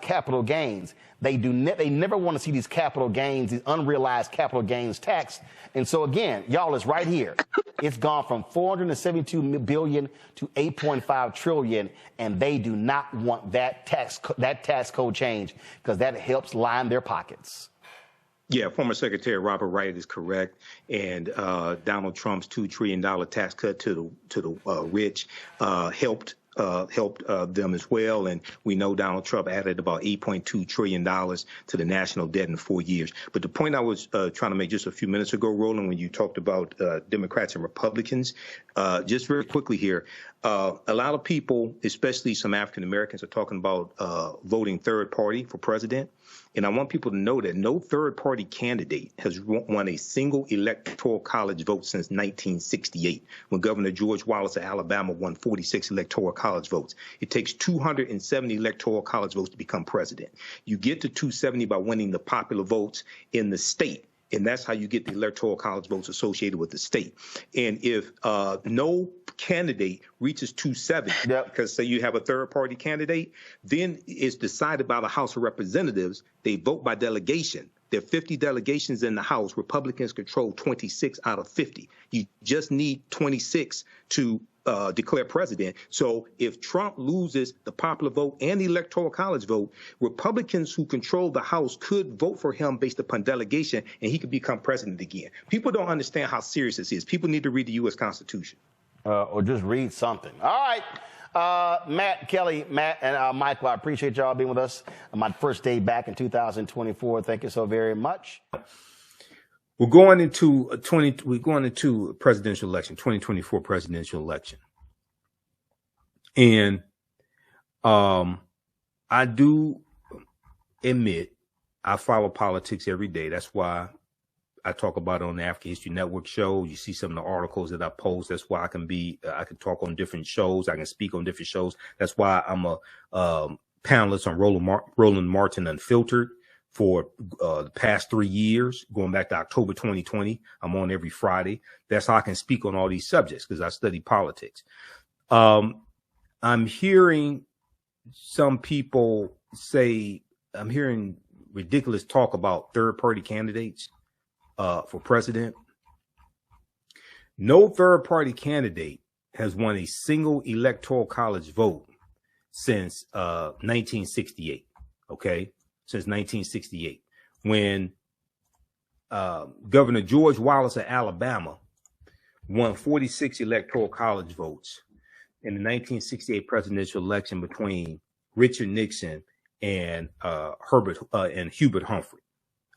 capital gains. They never want to see these capital gains, these unrealized capital gains taxed. And so again, y'all, it's right here. It's gone from 472 billion to 8.5 trillion, and they do not want that tax code change because that helps line their pockets. Yeah, former Secretary Robert Wright is correct, and Donald Trump's $2 trillion tax cut to the rich helped them as well. And we know Donald Trump added about $8.2 trillion to the national debt in 4 years. But the point I was trying to make just a few minutes ago, Roland, when you talked about Democrats and Republicans, just very quickly here, a lot of people, especially some African Americans, are talking about voting third party for president. And I want people to know that no third party candidate has won a single electoral college vote since 1968, when Governor George Wallace of Alabama won 46 electoral college votes. It takes 270 electoral college votes to become president. You get to 270 by winning the popular votes in the state. And that's how you get the electoral college votes associated with the state. And if no candidate reaches 270, because say you have a third party candidate, then it's decided by the House of Representatives. They vote by delegation. There are 50 delegations in the House. Republicans control 26 out of 50. You just need 26 to declare president. So if Trump loses the popular vote and the electoral college vote, Republicans who control the House could vote for him based upon delegation, and he could become president again. People don't understand how serious this is. People need to read the U.S. Constitution. Or just read something. All right. Matt, Kelly, Matt, and Michael, I appreciate y'all being with us on my first day back in 2024. Thank you so very much. We're going into a presidential election, 2024 presidential election. And I do admit I follow politics every day. That's why I talk about it on the African History Network show. You see some of the articles that I post. That's why I can talk on different shows. I can speak on different shows. That's why I'm a panelist on Roland Martin Unfiltered for the past 3 years, going back to October 2020. I'm on every Friday. That's how I can speak on all these subjects, because I study politics. I'm hearing some people say, I'm hearing ridiculous talk about third-party candidates for president. No third-party candidate has won a single electoral college vote since 1968, okay? Since 1968, when Governor George Wallace of Alabama won 46 electoral college votes in the 1968 presidential election between Richard Nixon and Hubert Humphrey.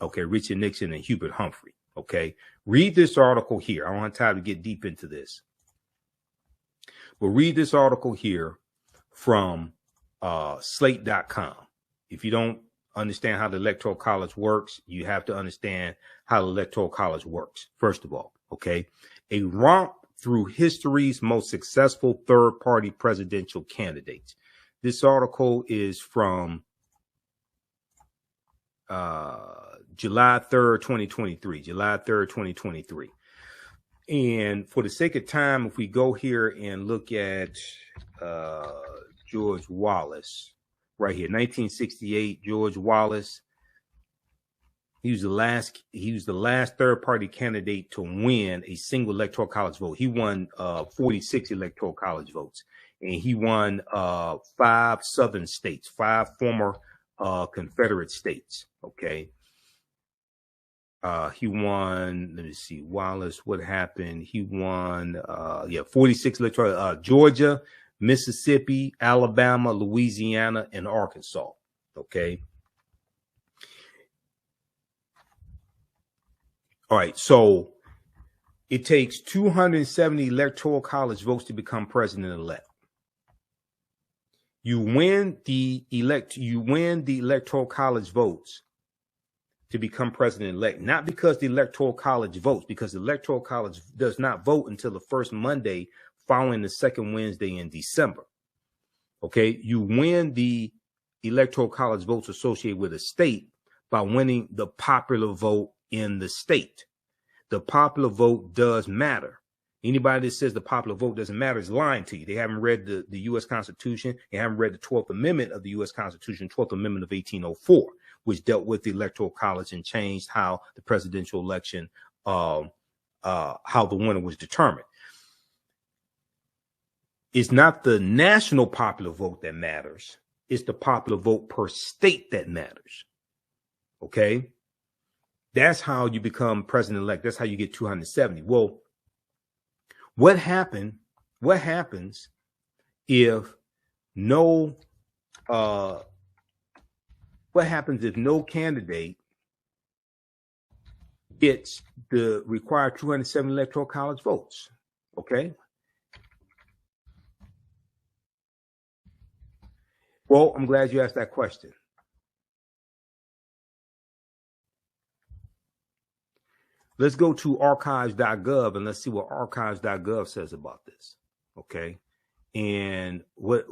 Okay, Richard Nixon and Hubert Humphrey. Okay, read this article here. I don't have time to get deep into this, but read this article here from slate.com. If you don't understand how the Electoral College works, you have to understand how the Electoral College works, first of all, okay? A romp through history's most successful third-party presidential candidates. This article is from July 3rd, 2023, July 3rd, 2023. And for the sake of time, if we go here and look at George Wallace, right here, 1968, George Wallace. He was the last third-party candidate to win a single electoral college vote. He won 46 electoral college votes, and he won 5 southern states, 5 former Confederate states. Okay. He won, let me see, Wallace, what happened? He won 46 electoral, Georgia, Mississippi, Alabama, Louisiana, and Arkansas. Okay. All right. So it takes 270 electoral college votes to become president-elect. You win the electoral college votes to become president-elect, not because the electoral college votes, because the electoral college does not vote until the first Monday following the second Wednesday in December. Okay, you win the electoral college votes associated with a state by winning the popular vote in the state. The popular vote does matter. Anybody that says the popular vote doesn't matter is lying to you. They haven't read the U.S. Constitution. They haven't read the 12th Amendment of the U.S. Constitution, 12th Amendment of 1804, which dealt with the Electoral College and changed how the presidential election, how the winner was determined. It's not the national popular vote that matters. It's the popular vote per state that matters. Okay? That's how you become president-elect. That's how you get 270. Well, what happens if no candidate gets the required 270 electoral college votes? Okay. Well, I'm glad you asked that question. Let's go to archives.gov and let's see what archives.gov says about this. Okay. And what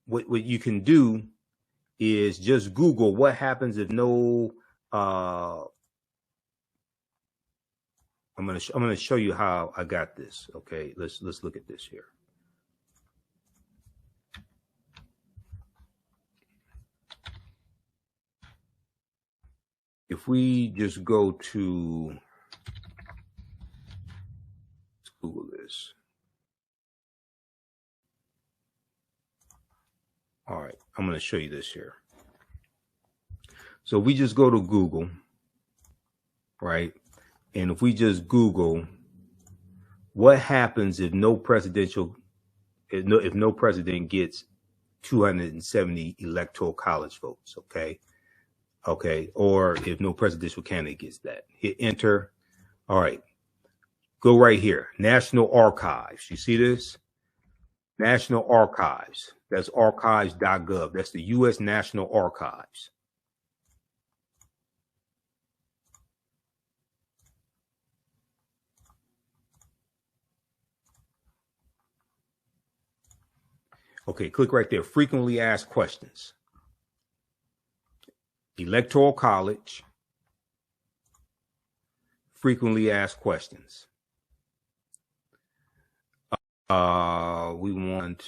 you can do is just Google what happens if no, I'm going to show you how I got this. Okay. Let's look at this here. If we just go to, let's Google this. All right, I'm going to show you this here. So we just go to Google, right? And if we just Google what happens if no president gets 270 electoral college votes, okay? Okay, or if no presidential candidate gets that, hit enter. All right, go right here, National Archives. You see this? National Archives. That's archives.gov. That's the U.S. National Archives. Okay, click right there. Frequently asked questions. Electoral College, frequently asked questions. We want,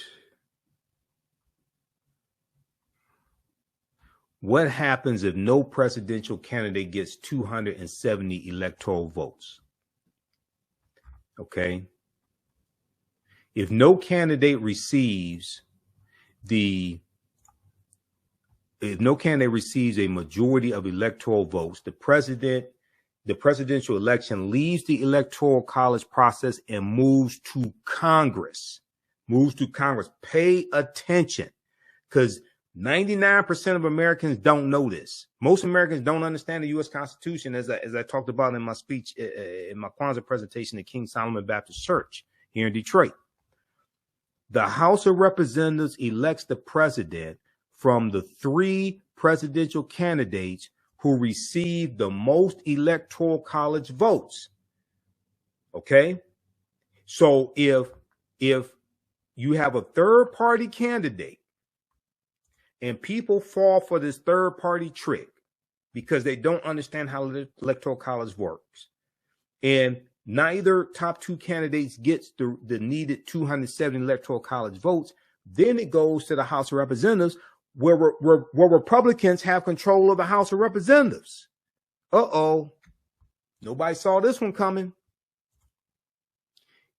what happens if no presidential candidate gets 270 electoral votes? Okay. If no candidate receives if no candidate receives a majority of electoral votes, the presidential election leaves the Electoral College process and moves to Congress. Pay attention, because 99% of Americans don't know this. Most Americans don't understand the U.S. Constitution, as I talked about in my speech, in my Kwanzaa presentation at King Solomon Baptist Church here in Detroit. The House of Representatives elects the president from the 3 presidential candidates who receive the most electoral college votes. Okay? So if you have a third party candidate and people fall for this third party trick because they don't understand how the Electoral College works, and neither top 2 candidates gets the needed 270 Electoral College votes, then it goes to the House of Representatives, where Republicans have control of the House of Representatives. Uh-oh. Nobody saw this one coming.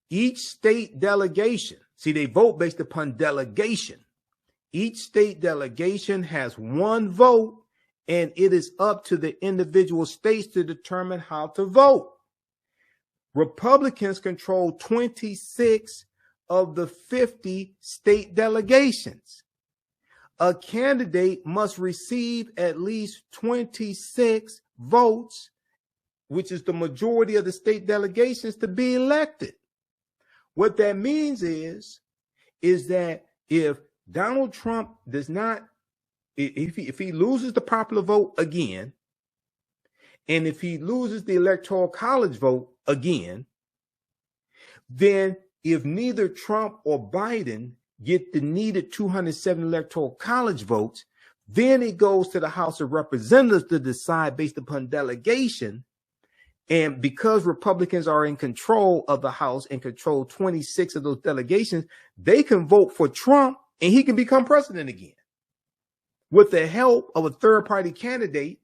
Each state delegation, see, they vote based upon delegation. Each state delegation has 1 vote, and it is up to the individual states to determine how to vote. Republicans control 26 of the 50 state delegations. A candidate must receive at least 26 votes, which is the majority of the state delegations, to be elected. What that means is that if Donald Trump does not, if he loses the popular vote again, and if he loses the Electoral College vote again, then if neither Trump or Biden get the needed 270 Electoral College votes, then it goes to the House of Representatives to decide based upon delegation. And because Republicans are in control of the House and control 26 of those delegations, they can vote for Trump and he can become president again with the help of a third party candidate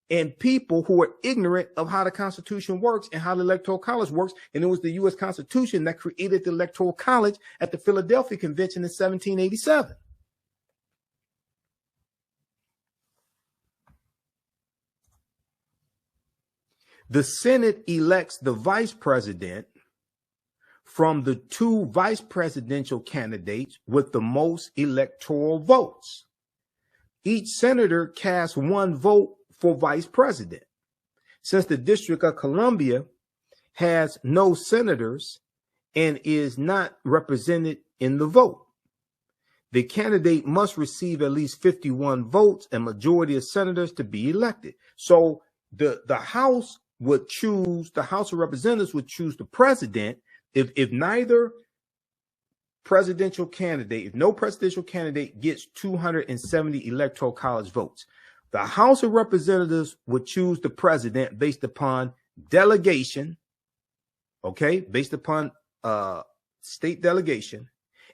and people who are ignorant of how the Constitution works and how the Electoral College works. And it was the U.S. Constitution that created the Electoral College at the Philadelphia Convention in 1787. The Senate elects the vice president from the two vice presidential candidates with the most electoral votes. Each senator casts one vote for vice president. Since the District of Columbia has no senators and is not represented in the vote, the candidate must receive at least 51 votes and majority of senators to be elected. So the House would choose, the House of Representatives would choose the president if neither presidential candidate, if no presidential candidate gets 270 Electoral College votes. The House of Representatives would choose the president based upon delegation, okay, based upon state delegation.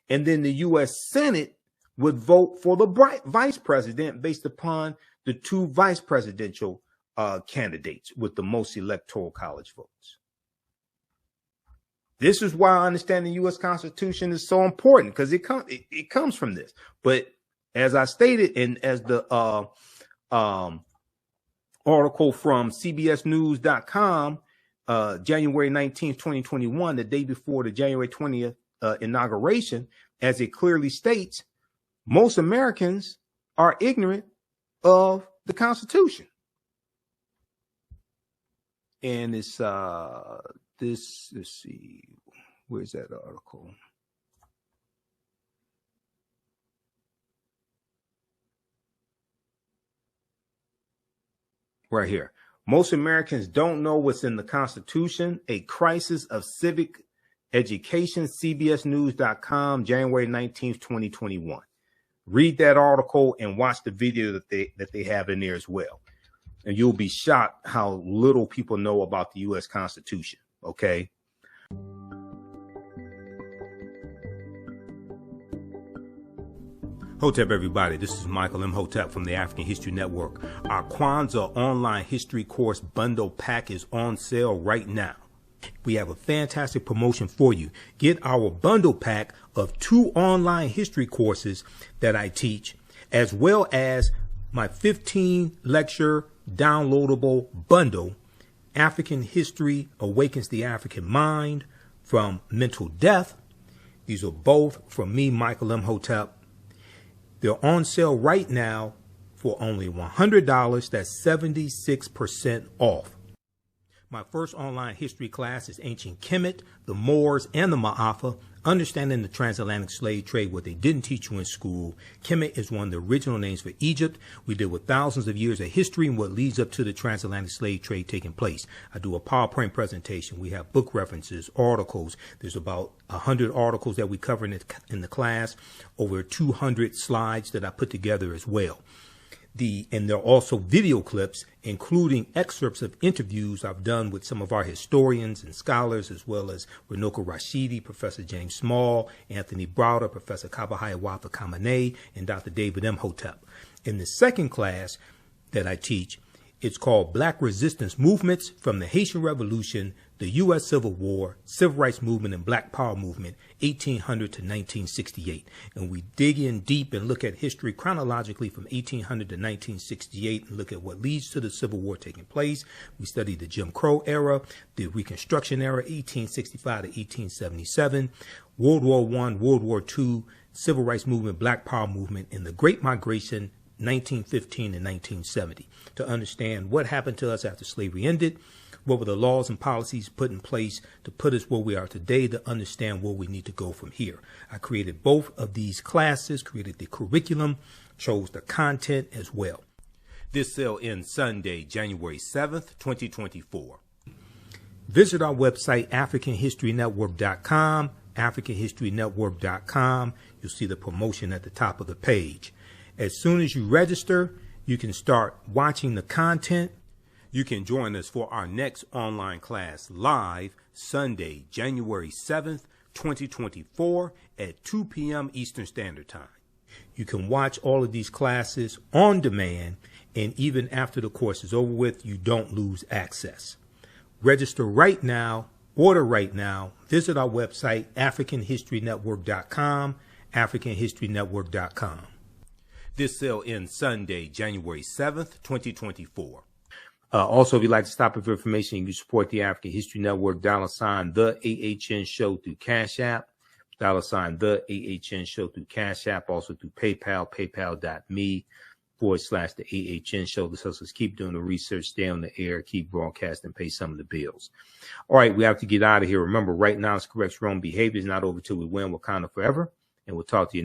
And then the U.S. Senate would vote for the vice president based upon the two vice presidential candidates with the most Electoral College votes. This is why I understand the U.S. Constitution is so important, because it comes from this. But as I stated, and as the article from CBSnews.com, January 19th, 2021, the day before the January 20th inauguration, as it clearly states, most Americans are ignorant of the Constitution. And it's let's see, where's that article? Right here. Most Americans don't know what's in the Constitution, a crisis of civic education, CBSnews.com, January 19th, 2021. Read that article and watch the video that they have in there as well. And you'll be shocked how little people know about the U.S. Constitution. Okay. Hotep, everybody. This is Michael Imhotep from the African History Network. Our Kwanzaa online history course bundle pack is on sale right now. We have a fantastic promotion for you. Get our bundle pack of 2 online history courses that I teach, as well as my 15 lecture downloadable bundle, African History Awakens the African Mind from Mental Death. These are both from me, Michael Imhotep. They're on sale right now for only $100. That's 76% off. My first online history class is Ancient Kemet, the Moors, and the Maafa, Understanding the Transatlantic Slave Trade, what they didn't teach you in school. Kemet is one of the original names for Egypt. We deal with thousands of years of history and what leads up to the transatlantic slave trade taking place. I do a PowerPoint presentation. We have book references, articles. There's about 100 articles that we cover in the class, over 200 slides that I put together as well. And there are also video clips, including excerpts of interviews I've done with some of our historians and scholars, as well as Runoko Rashidi, Professor James Small, Anthony Browder, Professor Kabahaya Wafa Kamene, and Dr. David Imhotep. In the second class that I teach, it's called Black Resistance Movements from the Haitian Revolution, the U.S. Civil War, Civil Rights Movement, and Black Power Movement, 1800 to 1968. And we dig in deep and look at history chronologically from 1800 to 1968 and look at what leads to the Civil War taking place. We study the Jim Crow era, the Reconstruction era, 1865 to 1877, World War I, World War II, Civil Rights Movement, Black Power Movement, and the Great Migration, 1915 and 1970, to understand what happened to us after slavery ended, what were the laws and policies put in place to put us where we are today, to understand where we need to go from here. I created both of these classes, created the curriculum, chose the content as well. This sale ends Sunday, January 7th, 2024. Visit our website, AfricanHistoryNetwork.com, AfricanHistoryNetwork.com. You'll see the promotion at the top of the page. As soon as you register, you can start watching the content. You can join us for our next online class live Sunday, January 7th, 2024 at 2 p.m. Eastern Standard Time. You can watch all of these classes on demand, and even after the course is over with, you don't lose access. Register right now, order right now, visit our website, AfricanHistoryNetwork.com, AfricanHistoryNetwork.com. This sale ends Sunday, January 7th, 2024. Also, if you'd like to stop it for information, you can support the African History Network, $, the AHN Show through Cash App, $, the AHN Show through Cash App, also through PayPal, paypal.me/the AHN Show. This helps us keep doing the research, stay on the air, keep broadcasting, pay some of the bills. All right, we have to get out of here. Remember, right now, it's correct wrong behavior is not over till we win. Wakanda forever, and we'll talk to you